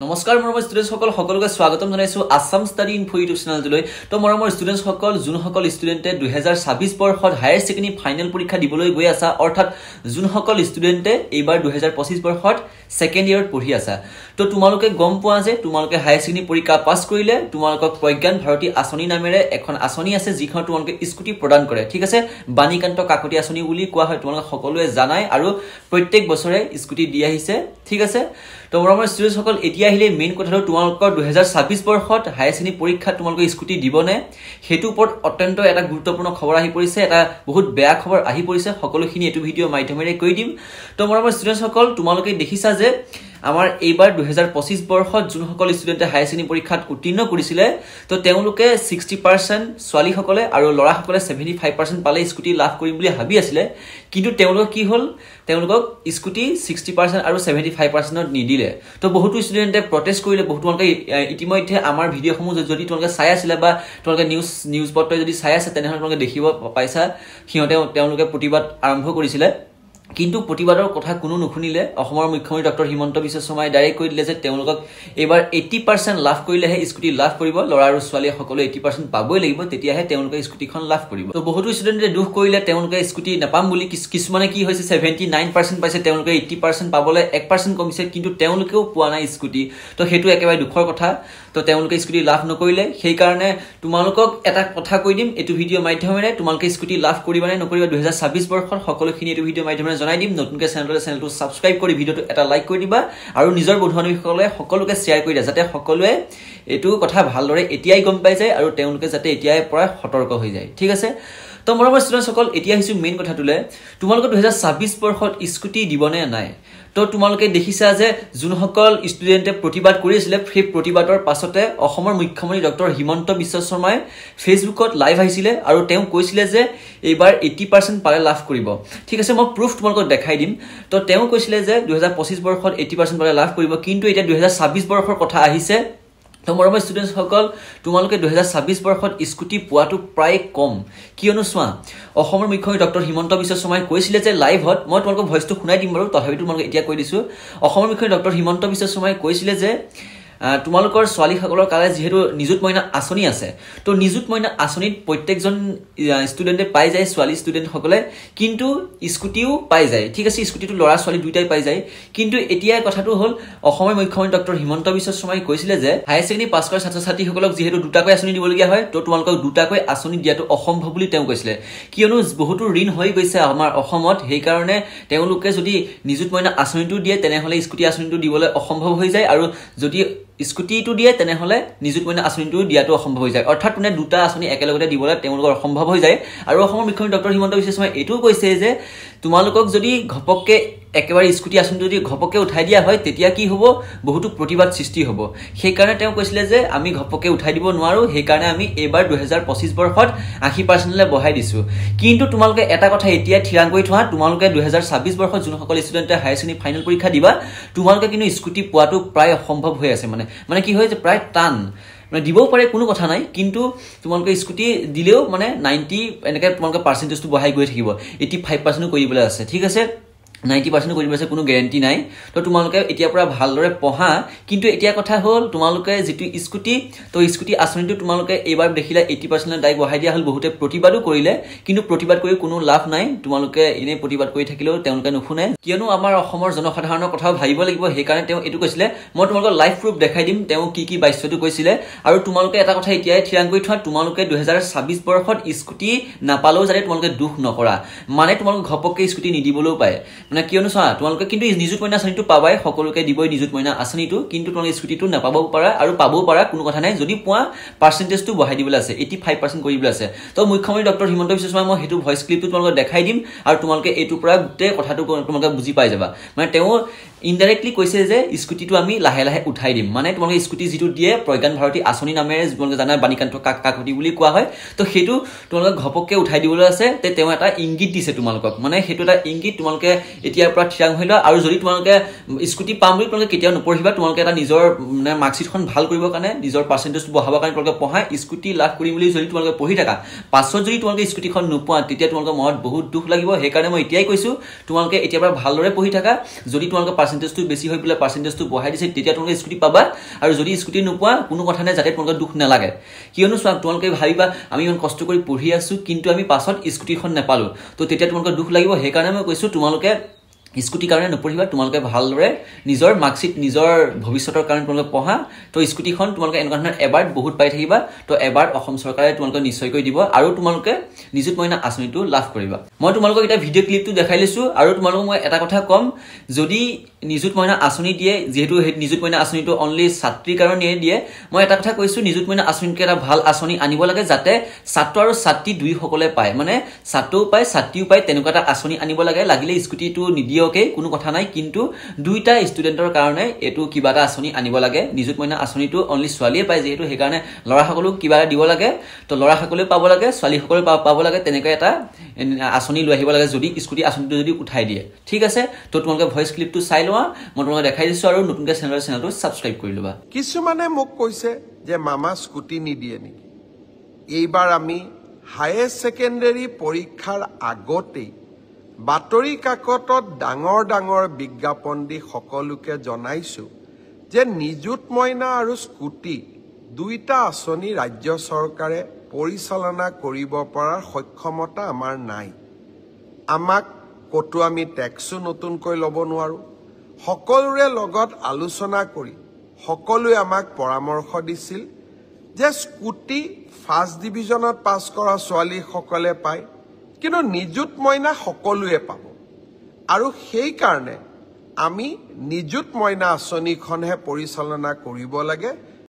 নমস্কাৰ মৰমৰ ষ্টুডেন্টস সকলোকে স্বাগতম জনাইছো আসাম ষ্টাডি ইনফো ইউটিউব চেনেললৈ তো মৰমৰ ষ্টুডেন্টস যোনসকল ষ্টুডেন্টে 2026 বৰ্ষত হায়াৰ সেকেন্ডাৰী ফাইনেল পৰীক্ষা দিবলৈ গৈ আছে অৰ্থাৎ যোনসকল ষ্টুডেন্টে এইবাৰ 2025 বৰ্ষত সেকেন্ড ইয়াৰত পঢ়ি আছে তো তোমালোকে গম পোৱা যে তোমালোকে হায়াৰ সেকেন্ডাৰী পৰীক্ষা পাছ কৰিলে তোমালোকক প্ৰজ্ঞান ভাৰতী আঁচনি নামেৰে এখন আঁচনি আছে যিখন তোমালোকে স্কুটি প্ৰদান কৰে ঠিক আছে বাণীকান্ত কাকতি আঁচনি বুলি কোৱা হয় তোমালোকে সকলোৱে জানাই আৰু প্ৰত্যেক বছৰে স্কুটি দি আহিছে ঠিক আছে তো মৰমৰ ষ্টুডেন্টস এতিয়া আহিলে মেইন কথাটো তোমালোকৰ 2026 বৰ্ষত হায়াৰ সেকেন্ডাৰী পৰীক্ষা তোমালোকে স্কুটি দিবনে হেতু ওপৰত অত্যন্ত এটা গুৰুত্বপূৰ্ণ খবৰ আহি পৰিছে এটা বহুত বেয়া খবৰ আহি পৰিছে সকলোখিনি এটো ভিডিও মাধ্যমেৰে কৈ দিম তো মৰমৰ ষ্টুডেন্টস তোমালোকে দেখিছা যে আমাৰ এইবাৰ 2025 বৰ্ষত যোনসকল ষ্টুডেন্টে হায়াৰ সেকেন্ডাৰী পৰীক্ষাত উত্তীৰ্ণ কৰিছিলে তো তেওঁলোকে 60% ছোৱালী সকলে আৰু ল'ৰা সকলে 75% পালে স্কুটি লাভ কৰিম বুলি ভাবি আছিল কিন্তু তেওঁলোক কি হল তেওঁলোকক স্কুটি 60% আৰু 75% নিদিলে তো বহুত ষ্টুডেন্টে প্ৰটেষ্ট কৰিলে বহুত তোমালোকে ইতিমধ্যে আমাৰ ভিডিওসমূহ যদি তোমালোকে চাই আছিল বা তোমালোকে নিউজ পত্ৰ যদি চাই আছে তেনেহলে তোমালোকে দেখিব পাইছা তেওঁলোকে প্ৰতিবাদ আৰম্ভ কৰিছিল কিন্তু প্ৰতিবাদৰ কথা কোনো নুশুনিলে অসমৰ মুখ্যমন্ত্ৰী ডক্টৰ হিমন্ত বিশ্ব শৰ্মাই ডাইৰেক্ট কৈ দিলে যে তেওঁলোকক এবাৰ 80% লাভ কৰিলেহে স্কুটি লাভ কৰিব ল'ৰা আৰু ছোৱালী সকলো 80% পাবই লাগিব তেতিয়াহে তেওঁলোকে স্কুটিখন লাভ কৰিব তো বহুত ষ্টুডেন্টে দুখ কৰিলে তেওঁলোকে স্কুটি নাপাম বুলি কিছুমানে কি হৈছে 79% পাইছে তেওঁলোকে 80% পাবলৈ 1% কমিছে কিন্তু তেওঁলোকেও পোৱা নাই স্কুটি তো হেতু একেবাৰে দুখৰ কথা তো তেওঁলোকে স্কুটি লাভ নকৰিলে সেই কাৰণে তোমালোকক এটা কথা কৈ দিম এটো ভিডিও মাধ্যমেৰে তোমালোকে স্কুটি লাভ কৰিবা নে নকৰিবা 2026 বৰ্ষত সকলোখিনি এটো ভিডিও মাধ্যমেৰে জনাই দিম নতুনকে চেনেলটো সাবস্ক্ৰাইব কৰি ভিডিওটো এটা লাইক কৰি দিবা আৰু নিজৰ বন্ধুসকলে সকলোকে শেয়াৰ কৰি দিয়া যাতে সকলোৱে এটো কথা ভালদৰে এতিয়াই গম পাই যায় আৰু তেওঁলোকে যাতে এতিয়াই পৰা সতৰ্ক হৈ যায় ঠিক আছে তো মৰমৰ ষ্টুডেন্টস এতিয়া হিসু মেইন কথাটোলে তোমালোকে 2026 বৰ্ষত স্কুটি দিবনে নাই তো তোমালোকে দেখিছা যে যোনসকল ষ্টুডেন্টে প্ৰতিবাদ কৰিছিল সেই প্ৰতিবাদৰ পাছতে অসমৰ মুখ্যমন্ত্ৰী ডক্টৰ হিমন্ত বিশ্ব শৰ্মাই ফেসবুকত লাইভ আহিছিল আৰু তেওঁ কৈছিল যে এইবাৰ 80% পালে লাভ কৰিব ঠিক আছে মই প্ৰুফ তোমালোকক দেখাই দিম তো তেওঁ কৈছিল যে 2025 বৰ্ষত 80% পালে লাভ কৰিব কিন্তু এতিয়া 2026 বৰ্ষৰ কথা আহিছে তো মৰমৰ ষ্টুডেন্টস তোমালোকে 2026 বৰ্ষত স্কুটি পোৱাটো প্ৰায় কম কিয়নো চোৱা অসমৰ মুখ্যমন্ত্ৰী ডক্টৰ হিমন্ত বিশ্ব শৰ্মাই কৈছিল যে লাইভত মই তোমালোকক ভয়েসটো শুনাই দিম বাৰু তথাপিতো তোমালোকে এতিয়া কৈ দিছো অসমৰ মুখ্যমন্ত্ৰী ডক্টৰ হিমন্ত বিশ্ব শৰ্মাই কৈছিল যে তোমালোকৰ ছোৱালী সকলৰ কালে যেহেতু নিযুত মইনা আঁচনি আছে তো নিযুত মইনা আঁচনিত প্ৰত্যেকজন ষ্টুডেন্টে পাই যায় ছোৱালী ষ্টুডেন্ট সকলে কিন্তু স্কুটিও পাই যায় ঠিক আছে স্কুটিটো ল'ৰা ছোৱালী দুইটাই পাই যায় কিন্তু এতিয়া কথাটো হল অসমৰ মুখ্যমন্ত্ৰী ডক্টৰ হিমন্ত বিশ্ব শৰ্মাই কৈছিল যে হায়াৰ সেকেন্ডাৰী পাছ কৰা ছাত্ৰ ছাত্ৰীসকলক যেহেতু দুটাকৈ আঁচনি দিবলগীয়া হয় তো তোমালোকক দুটাকৈ আঁচনি দিয়াটো অসম্ভৱ বুলি তেওঁ কৈছিল কিয়নো বহুতো ঋণ হৈ গৈছে আমাৰ অসমত সেই কাৰণে তেওঁলোকে যদি নিযুত মইনা আঁচনিটো দিয়ে তেনেহলে স্কুটি আঁচনিটো দিবলৈ অসম্ভৱ হৈ যায় আৰু যদি স্কুটিটো দিয়ে তেনেহলে নিযুত মইনা আঁচনিটো দিয়াটো অসম্ভৱ হৈ যায় অৰ্থাৎ মানে দুটা আঁচনি একেলগতে দিবলৈ তেওঁলোকৰ অসম্ভৱ হৈ যায় আৰু অসমৰ মুখ্যমন্ত্ৰী ডক্টৰ হিমন্ত বিশ্ব শৰ্মাই এটো কৈছে যে তোমালোকক যদি ঘপককে একেবাৰে স্কুটি আঁচনি যদি ঘপককে উঠাই দিয়া হয় তেতিয়া কি হ'ব বহুতো প্ৰতিবাদ সৃষ্টি হ'ব সেই কাৰণে তেওঁ কৈছিল যে আমি ঘপককে উঠাই দিব নোৱাৰো সেই কাৰণে আমি এবাৰ 2025 বৰ্ষত 80% লে বঢ়াই দিছো কিন্তু তোমালোকে এটা কথা এতিয়া থিৰাং কৰি থোৱা তোমালোকে 2026 বৰ্ষত যোনসকল ষ্টুডেন্টে হায়াৰ সেকেন্ডাৰী ফাইনেল পৰীক্ষা দিবা তোমালোকে কিন্তু স্কুটি পোৱাটো প্ৰায় অসম্ভৱ হৈ আছে মানে কি হয় যে প্ৰায় টান মানে দিবও পাৰে কোনো কথা নাই কিন্তু তোমালোকে স্কুটি দিলেও মানে 90 এনেকৈ তোমালোকে পাৰ্চেন্টেজটো বঢ়াই গৈ থাকিব 85% কৰিবলৈ আছে ঠিক আছে 90% কৰিব আছে কোনো গ্যাৰান্টি নাই তো তোমালোকে এতিয়া পৰা ভালদৰে পঢ়া কিন্তু এতিয়া কথা হল তোমালোকে যেটো স্কুটি তো স্কুটি আঁচনিটো তোমালোকে এবাৰ দেখিলা 80% ডাইক বঢ়াই দিয়া হল বহুতে প্ৰতিবাদও কৰিলে কিন্তু প্ৰতিবাদ কৰি কোনো লাভ নাই তোমালোকে এনে প্ৰতিবাদ কৰি থাকিলেও তেওঁলোকে নুশুনে কিয়নো আমাৰ অসমৰ জনসাধাৰণৰ কথা ভাবিব লাগিব সেই কাৰণে তেওঁ এটো কৈছিল মই তোমালোকক লাইভ প্ৰুফ দেখাই দিম তেওঁ কি বাক্যটো কৈছিল আৰু তোমালোকে এটা কথা এতিয়াই থিৰাং কৰি থোৱা তোমালোকে 2026 বৰ্ষত স্কুটি নাপালেও যাতে তোমালোকে দুখ নকৰা মানে তোমালোক ঘপককে স্কুটি নিদিবলৈও পায় মানে কিয়নো চোৱা তোমালোকে কিন্তু নিযুত মইনা আঁচনিটো পাবাই সকলোকে দিবই নিযুত মইনা আঁচনিটো কিন্তু তোমালোকে স্কুটিটো নাপাবও পাৰা আৰু পাবও পাৰা কোনো কথা নাই যদি পোৱা পাৰ্চেন্টেজটো বঢ়াই দিবলৈ আছে 85% কৰিবলৈ আছে তো মুখ্যমন্ত্ৰী ডক্টৰ হিমন্ত বিশ্ব শৰ্মা মই হেতু ভয়েস ক্লিপটো তোমালোকক দেখাই দিম আৰু তোমালোকে এটো পৰা গোটেই কথাটো তোমালোকে বুজি পাই যাবা মানে তেওঁ ইনডাইৰেক্টলি কৈছে যে স্কুটিটো আমি লাহে লাহে উঠাই দিম মানে তোমালোকে স্কুটি যেটো দিয়ে প্ৰজ্ঞান ভাৰতী আঁচনি নামেৰে তোমালোকে জানা বাণীকান্ত কাকতি বুলি কোৱা হয় তো হেতু তোমালোকে ঘপককে উঠাই দিবলৈ আছে তে তেওঁ এটা ইংগিত দিছে তোমালোকক মানে হেতু এটা ইংগিত তোমালোকে এতিয়াৰ পৰা থিৰাং হৈ লোৱা আৰু যদি তোমালোকে স্কুটি পাম বুলি তোমালোকে কেতিয়াও নপঢ়িবা তোমালোকে এটা নিজৰ মাৰ্কশ্বিটখন ভাল কৰিবৰ কাৰণে নিজৰ পাৰ্চেণ্টেজটো বঢ়াবৰ কাৰণে তোমালোকে পঢ়া স্কুটি লাভ কৰিম বুলি যদি তোমালোকে পঢ়ি থাকা পাছত যদি তোমালোকে স্কুটিখন নোপোৱা তেতিয়া তোমালোকৰ মনত বহুত দুখ লাগিব সেইকাৰণে মই এতিয়াই কৈছো তোমালোকে এতিয়াৰ পৰা ভালদৰে পঢ়ি থাকা যদি তোমালোকৰ পাৰ্চেণ্টেজটো বেছি হৈ পেলাই পাৰ্চেণ্টেজটো বঢ়াই দিছে তেতিয়া তোমালোকে স্কুটি পাবা আৰু যদি স্কুটি নোপোৱা কোনো কথা নাই যাতে তোমালোকৰ দুখ নালাগে কিয়নো চোৱা তোমালোকে ভাবিবা আমি ইমান কষ্ট কৰি পঢ়ি আছো কিন্তু আমি পাছত স্কুটিখন নাপালো তো তেতিয়া তোমালোকৰ দুখ লাগিব সেইকাৰণে মই কৈছো তোমালোকে স্কুটি কাৰণে নপঢ়িবা তোমালোকে ভালদৰে নিজৰ মাৰ্কশ্বিট নিজৰ ভৱিষ্যতৰ কাৰণে তোমালোকে পঢ়া তো স্কুটিখন তোমালোকে এনেকুৱা ধৰণৰ এবাৰ বহুত পাই থাকিবা তো এবাৰ অসম চৰকাৰে তোমালোকে নিশ্চয়কৈ দিব আৰু তোমালোকে নিযুত মইনা আঁচনিটো লাভ কৰিবা মই তোমালোকক এটা ভিডিঅ' ক্লিপটো দেখাই লৈছো আৰু তোমালোকক মই এটা কথা কম যদি নিযুত মইনা আঁচনি দিয়ে যেহেতু নিযুত মইনা আঁচনিটো অনলি ছাত্ৰীৰ কাৰণে দিয়ে মই এটা কথা কৈছো নিযুত মইনা আঁচনিকে এটা ভাল আঁচনি আনিব লাগে যাতে ছাত্ৰ আৰু ছাত্ৰী দুই সকলে পায় মানে ছাত্ৰও পায় ছাত্ৰীও পায় তেনেকুৱা এটা আঁচনি আনিব লাগে লাগিলে স্কুটিটো নিদিয়কে কোনো কথা নাই কিন্তু দুইটা ষ্টুডেন্টৰ কাৰণে এটো কিবা এটা আঁচনি আনিব লাগে নিযুত মইনা আঁচনিটো অনলি ছোৱালীয়ে পায় যেহেতু সেইকাৰণে ল'ৰাসকলক কিবা এটা দিব লাগে তো ল'ৰাসকলেও পাব লাগে ছোৱালীসকলেও পাব লাগে তেনেকৈ এটা আঁচনি লৈ আহিব লাগে যদি স্কুটি আঁচনিটো যদি উঠাই দিয়ে ঠিক আছে তো তোমালোকে ভয়েস ক্লিপটো চাই লোৱা মই তোমালোকে দেখাই দিছো আৰু নতুনকৈ চেনেলটো সাবস্ক্ৰাইব কৰি লবা কিছুমানে মোক কৈছে যে মামা স্কুটি নিদিয়ে নেকি এইবাৰ আমি হায়াৰ সেকেন্ডাৰী পৰীক্ষাৰ আগতেই বাতৰি কাকতত ডাঙৰ ডাঙৰ বিজ্ঞাপন দি সকলোকে জনাইছো যে নিযুত মইনা আৰু স্কুটি দুইটা আঁচনি ৰাজ্য চৰকাৰে পৰিচালনা কৰিব পৰাৰ সক্ষমতা আমাৰ নাই আমাক কতো আমি টেক্সো নতুনকৈ ল'ব নোৱাৰো সকলোৰে লগত আলোচনা কৰি সকলোৱে আমাক পৰামৰ্শ দিছিল যে স্কুটি ফাৰ্ষ্ট ডিভিজনত পাছ কৰা ছোৱালী সকলে পায় কিন্তু নিযুত মইনা সকলোৱে পাব আৰু সেই কাৰণে আমি নিযুত মইনা আঁচনিখনহে পৰিচালনা কৰিব লাগে